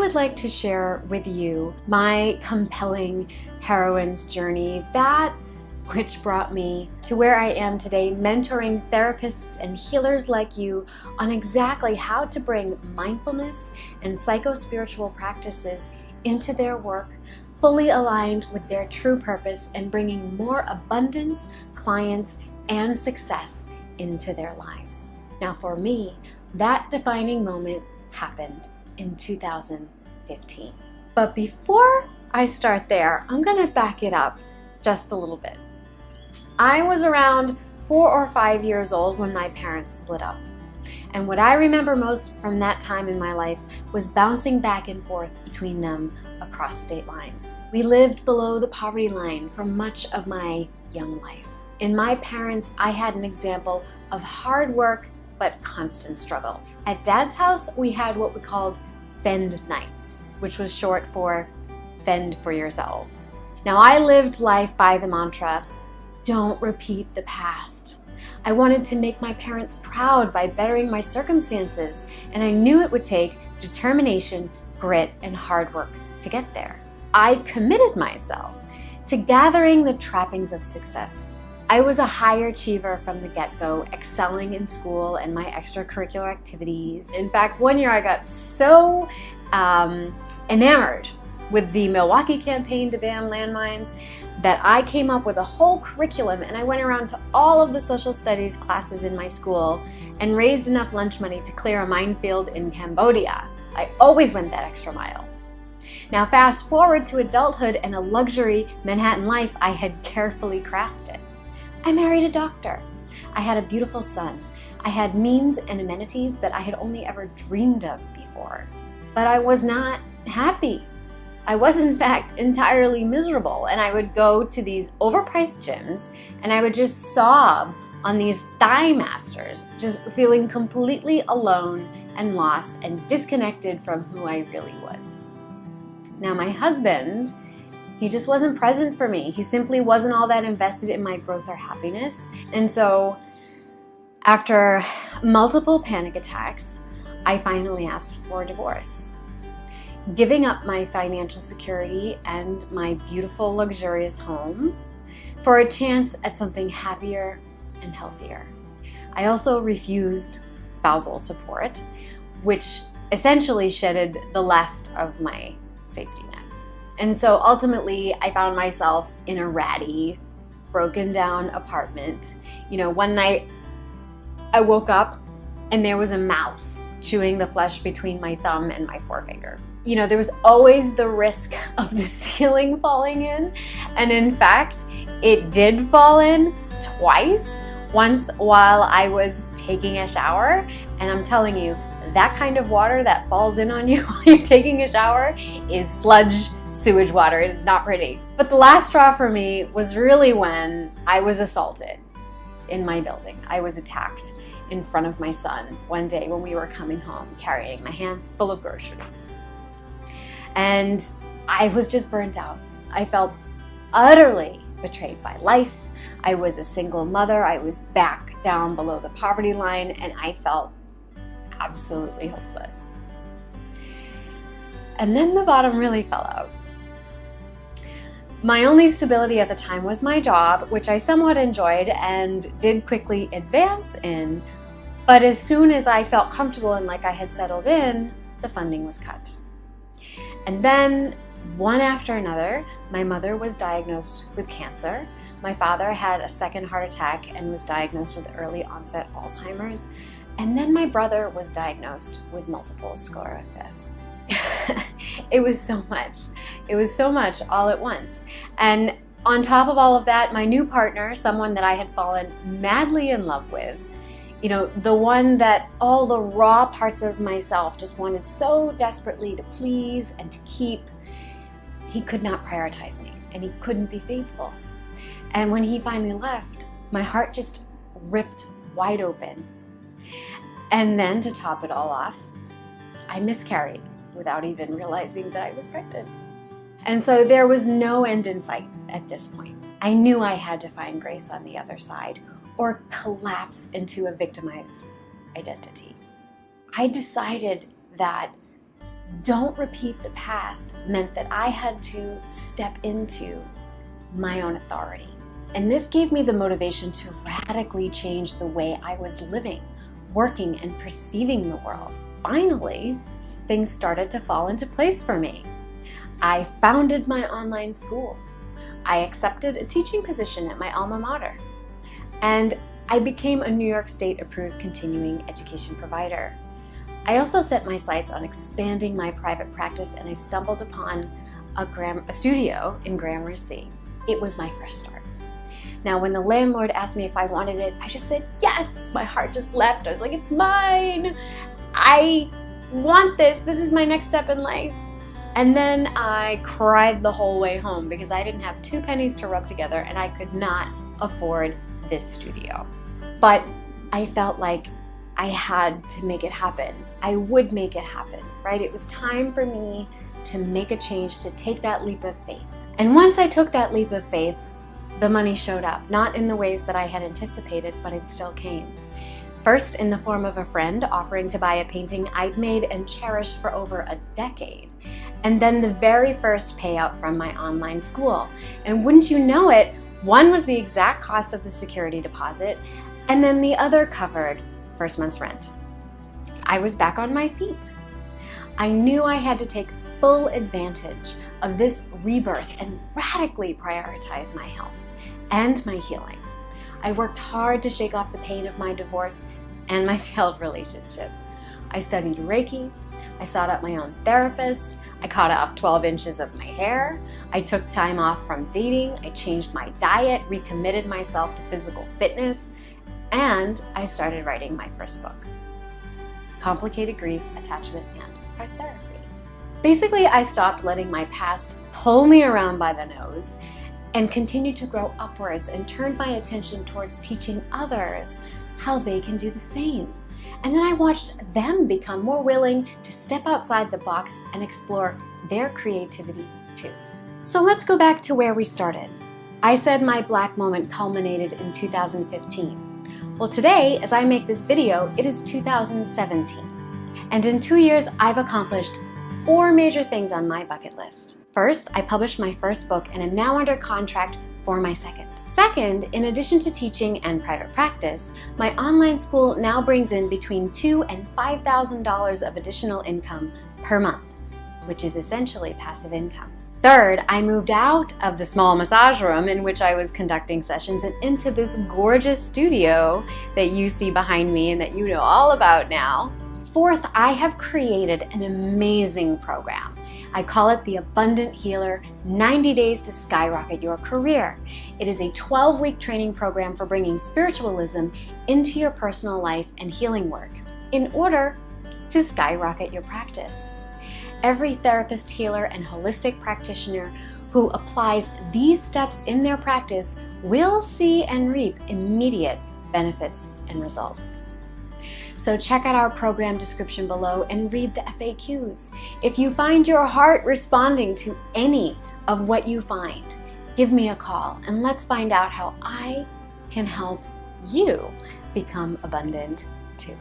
would like to share with you my compelling heroine's journey, that which brought me to where I am today, mentoring therapists and healers like you on exactly how to bring mindfulness and psycho-spiritual practices into their work, fully aligned with their true purpose and bringing more abundance, clients, and success into their lives. Now for me, that defining moment happened in 2015. But before I start there, I'm gonna back it up just a little bit. I was around 4 or 5 years old when my parents split up. And what I remember most from that time in my life was bouncing back and forth between them across state lines. We lived below the poverty line for much of my young life. In my parents, I had an example of hard work but constant struggle. At Dad's house, we had what we called fend nights, which was short for fend for yourselves. Now, I lived life by the mantra, don't repeat the past. I wanted to make my parents proud by bettering my circumstances, and I knew it would take determination, grit, and hard work to get there. I committed myself to gathering the trappings of success. I was a high achiever from the get-go, excelling in school and my extracurricular activities. In fact, one year I got so enamored with the Milwaukee campaign to ban landmines that I came up with a whole curriculum, and I went around to all of the social studies classes in my school and raised enough lunch money to clear a minefield in Cambodia. I always went that extra mile. Now fast forward to adulthood and a luxury Manhattan life I had carefully crafted. I married a doctor. I had a beautiful son. I had means and amenities that I had only ever dreamed of before. But I was not happy. I was in fact entirely miserable, and I would go to these overpriced gyms and I would just sob on these thigh masters, just feeling completely alone and lost and disconnected from who I really was. Now my husband, he just wasn't present for me. He simply wasn't all that invested in my growth or happiness. And so after multiple panic attacks, I finally asked for a divorce. Giving up my financial security and my beautiful, luxurious home for a chance at something happier and healthier. I also refused spousal support, which essentially shedded the last of my safety net. And so ultimately, I found myself in a ratty, broken down apartment. You know, one night I woke up and there was a mouse chewing the flesh between my thumb and my forefinger. You know, there was always the risk of the ceiling falling in. And in fact, it did fall in twice. Once while I was taking a shower. And I'm telling you, that kind of water that falls in on you while you're taking a shower is sludge sewage water. It is not pretty. But the last straw for me was really when I was assaulted in my building. I was attacked in front of my son one day when we were coming home carrying my hands full of groceries. And I was just burnt out. I felt utterly betrayed by life. I was a single mother. I was back down below the poverty line, and I felt absolutely hopeless. And then the bottom really fell out. My only stability at the time was my job, which I somewhat enjoyed and did quickly advance in. But as soon as I felt comfortable and like I had settled in, the funding was cut. And then, one after another, my mother was diagnosed with cancer. My father had a second heart attack and was diagnosed with early onset Alzheimer's. And then my brother was diagnosed with multiple sclerosis. It was so much. It was so much all at once. And on top of all of that, my new partner, someone that I had fallen madly in love with, you know, the one that all the raw parts of myself just wanted so desperately to please and to keep, he could not prioritize me and he couldn't be faithful. And when he finally left, my heart just ripped wide open. And then to top it all off, I miscarried without even realizing that I was pregnant. And so there was no end in sight at this point. I knew I had to find grace on the other side or collapse into a victimized identity. I decided that don't repeat the past meant that I had to step into my own authority. And this gave me the motivation to radically change the way I was living, working, and perceiving the world. Finally, things started to fall into place for me. I founded my online school. I accepted a teaching position at my alma mater. And I became a New York State approved continuing education provider. I also set my sights on expanding my private practice, and I stumbled upon a studio in Gramercy. It was my first start. Now, when the landlord asked me if I wanted it, I just said yes. My heart just leapt. I was like, it's mine. I want this. This is my next step in life. And then I cried the whole way home because I didn't have 2 pennies to rub together and I could not afford this studio. But I felt like I had to make it happen. I would make it happen, right? It was time for me to make a change, to take that leap of faith. And once I took that leap of faith, the money showed up, not in the ways that I had anticipated, but it still came. First, in the form of a friend offering to buy a painting I'd made and cherished for over a decade. And then the very first payout from my online school. And wouldn't you know it, one was the exact cost of the security deposit, and then the other covered first month's rent. I was back on my feet. I knew I had to take full advantage of this rebirth and radically prioritize my health and my healing. I worked hard to shake off the pain of my divorce and my failed relationship. I studied Reiki. I sought out my own therapist. I cut off 12 inches of my hair. I took time off from dating. I changed my diet, recommitted myself to physical fitness, and I started writing my first book, Complicated Grief, Attachment, and Art Therapy. Basically, I stopped letting my past pull me around by the nose and continued to grow upwards and turned my attention towards teaching others how they can do the same. And then I watched them become more willing to step outside the box and explore their creativity too. So let's go back to where we started. I said my Black moment culminated in 2015. Well, today, as I make this video, it is 2017. And in 2 years, I've accomplished 4 major things on my bucket list. First, I published my first book and am now under contract for my second. Second, in addition to teaching and private practice, my online school now brings in between $2,000 and $5,000 of additional income per month, which is essentially passive income. Third, I moved out of the small massage room in which I was conducting sessions and into this gorgeous studio that you see behind me and that you know all about now. Fourth, I have created an amazing program. I call it the Abundant Healer 90 Days to Skyrocket Your Career. It is a 12-week training program for bringing spiritualism into your personal life and healing work in order to skyrocket your practice. Every therapist, healer, and holistic practitioner who applies these steps in their practice will see and reap immediate benefits and results. So check out our program description below and read the FAQs. If you find your heart responding to any of what you find, give me a call and let's find out how I can help you become abundant too.